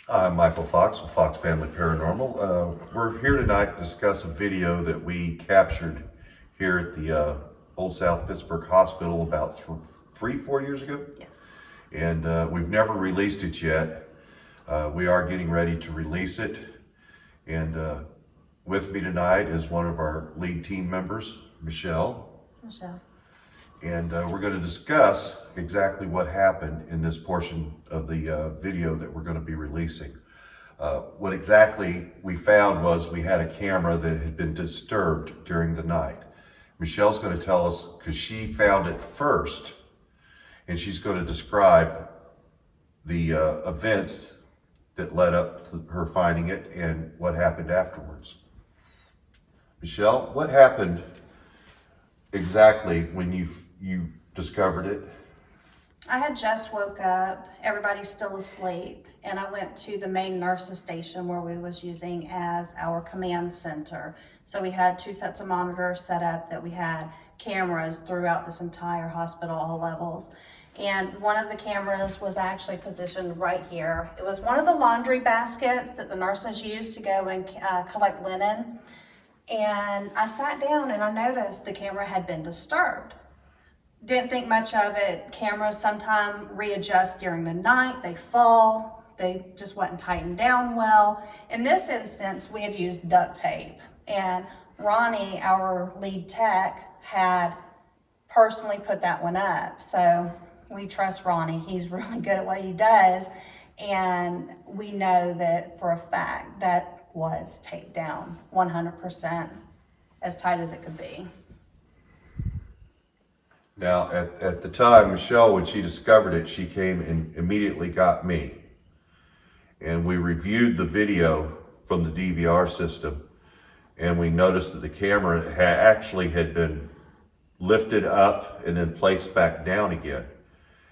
I'm Michael Fox with Fox Family Paranormal. We're here tonight to discuss a video that we captured here at the Old South Pittsburgh Hospital about 4 years ago. Yes. And we've never released it yet. We are getting ready to release it. And with me tonight is one of our lead team members, Michelle. Michelle. And we're going to discuss exactly what happened in this portion of the video that we're going to be releasing. What exactly we found was we had a camera that had been disturbed during the night. Michelle's going to tell us because she found it first, and she's going to describe the events that led up to her finding it and what happened afterwards. Michelle, what happened exactly when you discovered it? I had just woke up, everybody's still asleep, and I went to the main nurses station where we was using as our command center. So we had 2 sets of monitors set up that we had cameras throughout this entire hospital, all levels. And one of the cameras was actually positioned right here. It was one of the laundry baskets that the nurses used to go and collect linen. And I sat down and I noticed the camera had been disturbed. Didn't think much of it. Cameras sometimes readjust during the night, they fall, they just wasn't tightened down well. In this instance, we had used duct tape, and Ronnie, our lead tech, had personally put that one up. So we trust Ronnie, he's really good at what he does, and we know that for a fact that was taped down 100%, as tight as it could be. Now, at the time, Michelle, when she discovered it, she came and immediately got me. And we reviewed the video from the DVR system, and we noticed that the camera actually had been lifted up and then placed back down again.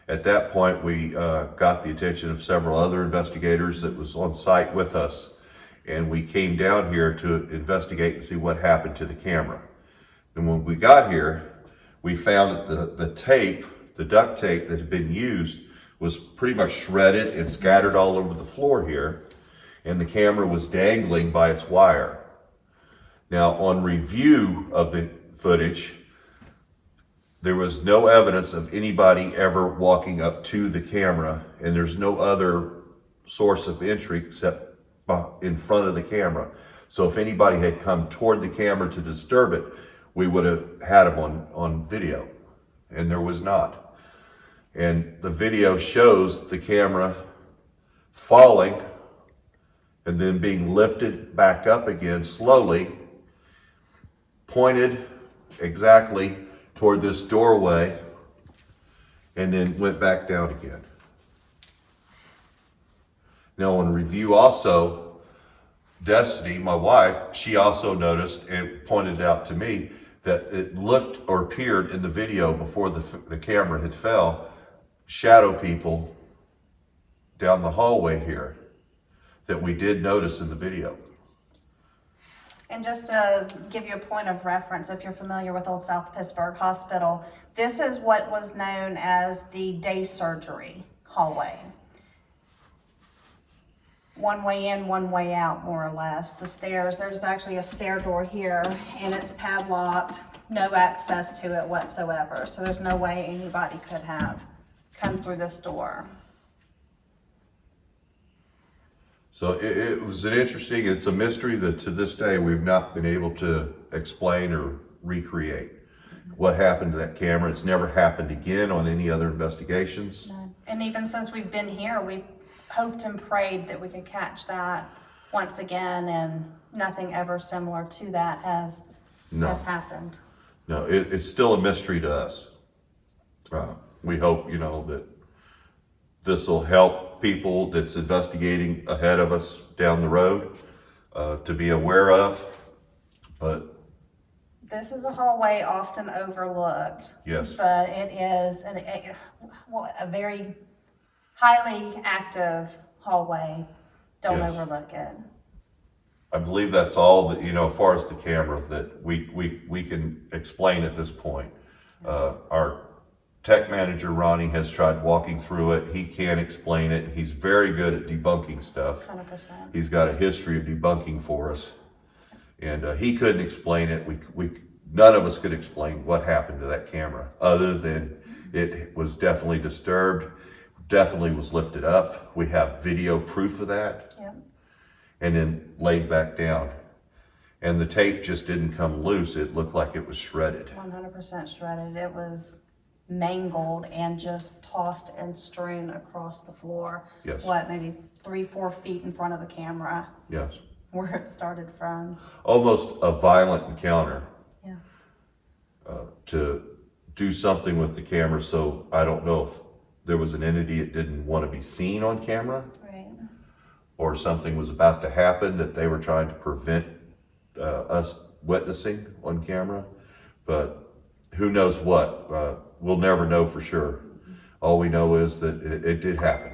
At that point, we got the attention of several other investigators that was on site with us, and we came down here to investigate and see what happened to the camera. And when we got here, we found that the tape, the duct tape that had been used, was pretty much shredded and scattered all over the floor here, and the camera was dangling by its wire. Now, on review of the footage, there was no evidence of anybody ever walking up to the camera, and there's no other source of entry except in front of the camera. So if anybody had come toward the camera to disturb it, we would have had them on video, and there was not. And the video shows the camera falling and then being lifted back up again slowly, pointed exactly toward this doorway, and then went back down again. Now, on review also, Destiny, my wife, she also noticed and pointed out to me that it looked or appeared in the video before the camera had fell, shadow people down the hallway here that we did notice in the video. And just to give you a point of reference, if you're familiar with Old South Pittsburgh Hospital, this is what was known as the day surgery hallway. One way in, one way out, more or less. The stairs, there's actually a stair door here, and it's padlocked, no access to it whatsoever. So there's no way anybody could have come through this door. So it was it's a mystery that to this day we've not been able to explain or recreate. What happened to that camera? It's never happened again on any other investigations. No. And even since we've been here, we've hoped and prayed that we could catch that once again, and nothing ever similar to that has happened. No, it's still a mystery to us. We hope, that this will help people that's investigating ahead of us down the road to be aware of. But this is a hallway often overlooked. Yes. But it is a very highly active hallway. Don't overlook it. I believe that's all that, as far as the camera that we can explain at this point. Our tech manager Ronnie has tried walking through it. He can't explain it. He's very good at debunking stuff. 100%. He's got a history of debunking for us, and he couldn't explain it. None of us could explain what happened to that camera, other than it was definitely disturbed, definitely was lifted up. We have video proof of that, Yep. and then laid back down. And the tape just didn't come loose. It looked like it was shredded. 100% shredded. It was mangled and just tossed and strewn across the floor. Yes. What, maybe 3-4 feet in front of the camera Yes. where it started from. Almost a violent encounter. Yeah. To do something with the camera. So I don't know if there was an entity that didn't want to be seen on camera, Right. or something was about to happen that they were trying to prevent us witnessing on camera. But who knows what? We'll never know for sure. All we know is that it did happen.